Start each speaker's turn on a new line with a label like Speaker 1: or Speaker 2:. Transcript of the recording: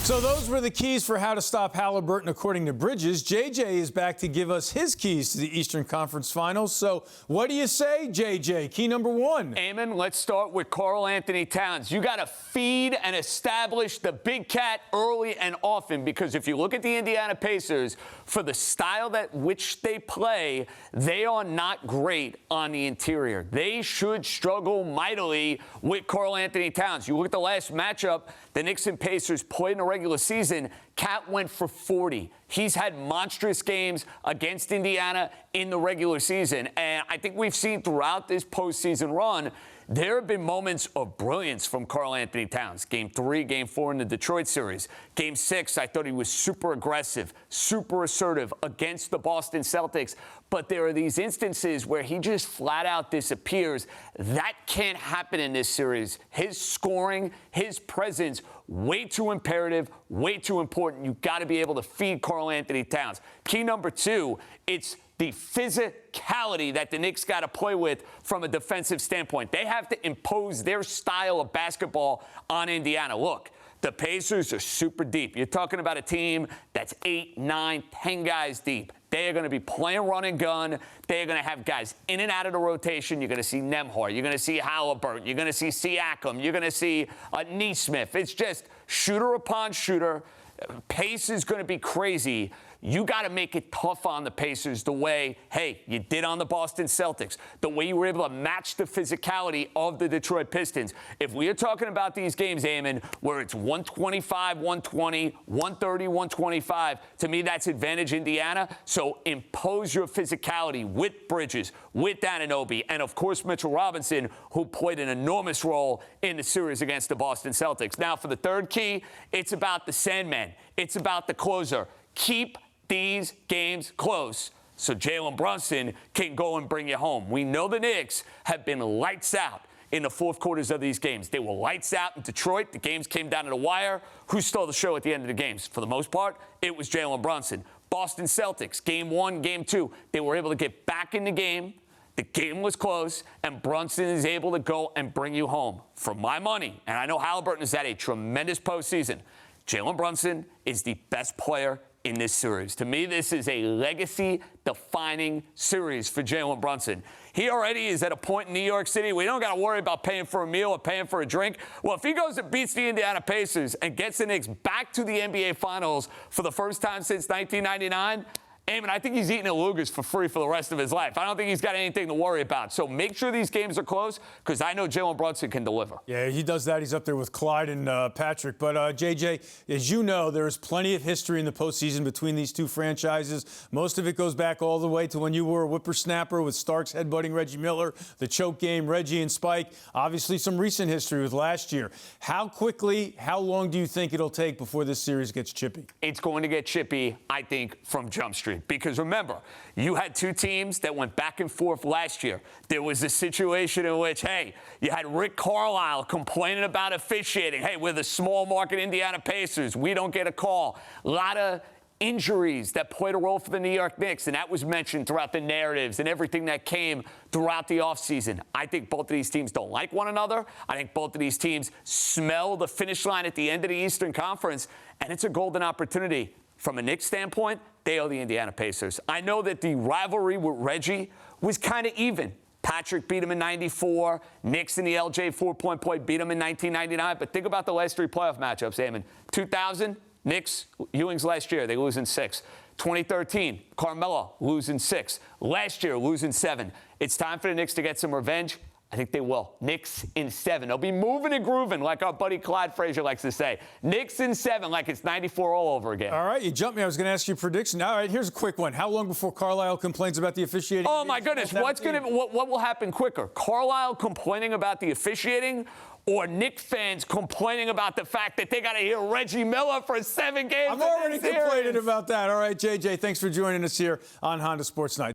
Speaker 1: So those were the keys for how to stop Halliburton according to Bridges. JJ is back to give us his keys to the Eastern Conference Finals. So what do you say, JJ? Key number one.
Speaker 2: Eamon, let's start with Karl-Anthony Towns. You got to feed and establish the big cat early and often, because if you look at the Indiana Pacers, for the style that which they play, they are not great on the interior. They should struggle mightily with Karl-Anthony Towns. You look at the last matchup, the Knicks and Pacers played in the regular season. Cat went for 40. He's had monstrous games against Indiana in the regular season. And I think we've seen throughout this postseason run, there have been moments of brilliance from Karl-Anthony Towns. Game 3, Game 4 in the Detroit series. Game 6, I thought he was super aggressive, super assertive against the Boston Celtics. But there are these instances where he just flat out disappears. That can't happen in this series. His scoring, his presence, way too imperative, way too important. You've got to be able to feed Karl-Anthony Towns. Key number 2, it's the physicality that the Knicks got to play with from a defensive standpoint. They have to impose their style of basketball on Indiana. Look, the Pacers are super deep. You're talking about a team that's 8, 9, 10 guys deep. They are going to be playing run and gun. They are going to have guys in and out of the rotation. You're going to see Nembhard. You're going to see Halliburton. You're going to see Siakam. You're going to see Nesmith. It's just shooter upon shooter. Pace is going to be crazy. You got to make it tough on the Pacers the way, hey, you did on the Boston Celtics, the way you were able to match the physicality of the Detroit Pistons. If we are talking about these games, Eamon, where it's 125, 120, 130, 125, to me that's advantage Indiana. So impose your physicality with Bridges, with Anunoby, and of course Mitchell Robinson, who played an enormous role in the series against the Boston Celtics. Now for the third key, it's about the Sandman. It's about the closer. Keep these games close so Jalen Brunson can go and bring you home. We know the Knicks have been lights out in the fourth quarters of these games. They were lights out in Detroit. The games came down to the wire. Who stole the show at the end of the games? For the most part, it was Jalen Brunson. Boston Celtics, game 1, game 2, they were able to get back in the game. The game was close, and Brunson is able to go and bring you home. For my money, and I know Halliburton has had a tremendous postseason, Jalen Brunson is the best player in this series. To me, this is a legacy-defining series for Jalen Brunson. He already is at a point in New York City we don't got to worry about paying for a meal or paying for a drink. Well, if he goes and beats the Indiana Pacers and gets the Knicks back to the NBA Finals for the first time since 1999, Eamon, I think he's eating at Luger's for free for the rest of his life. I don't think he's got anything to worry about. So make sure these games are close, because I know Jalen Brunson can deliver.
Speaker 1: Yeah, he does that. He's up there with Clyde and Patrick. But, JJ, as you know, there's plenty of history in the postseason between these two franchises. Most of it goes back all the way to when you were a whippersnapper with Starks headbutting Reggie Miller, the choke game, Reggie and Spike. Obviously, some recent history with last year. How quickly, how long do you think it'll take before this series gets chippy?
Speaker 2: It's going to get chippy, I think, from Jump Street. Because remember, you had two teams that went back and forth last year. There was a situation in which, hey, you had Rick Carlisle complaining about officiating. Hey, we're the small market Indiana Pacers. We don't get a call. A lot of injuries that played a role for the New York Knicks, and that was mentioned throughout the narratives and everything that came throughout the offseason. I think both of these teams don't like one another. I think both of these teams smell the finish line at the end of the Eastern Conference, and it's a golden opportunity. From a Knicks standpoint, they are the Indiana Pacers. I know that the rivalry with Reggie was kind of even. Patrick beat him in 94. Knicks in the LJ four-point play beat him in 1999. But think about the last 3 playoff matchups, Eamon. 2000, Knicks, Ewing's last year, they lose in 6. 2013, Carmelo losing 6. Last year, losing 7. It's time for the Knicks to get some revenge. I think they will. Knicks in 7. They'll be moving and grooving, like our buddy Clyde Frazier likes to say. Knicks in 7, like it's 94 all over again.
Speaker 1: All right, you jumped me. I was going to ask you a prediction. All right, here's a quick one. How long before Carlisle complains about the officiating?
Speaker 2: Oh, my goodness. What will happen quicker? Carlisle complaining about the officiating, or Knicks fans complaining about the fact that they got to hear Reggie Miller for 7 games?
Speaker 1: I'm already complaining about that. All right, JJ, thanks for joining us here on Honda Sports Night.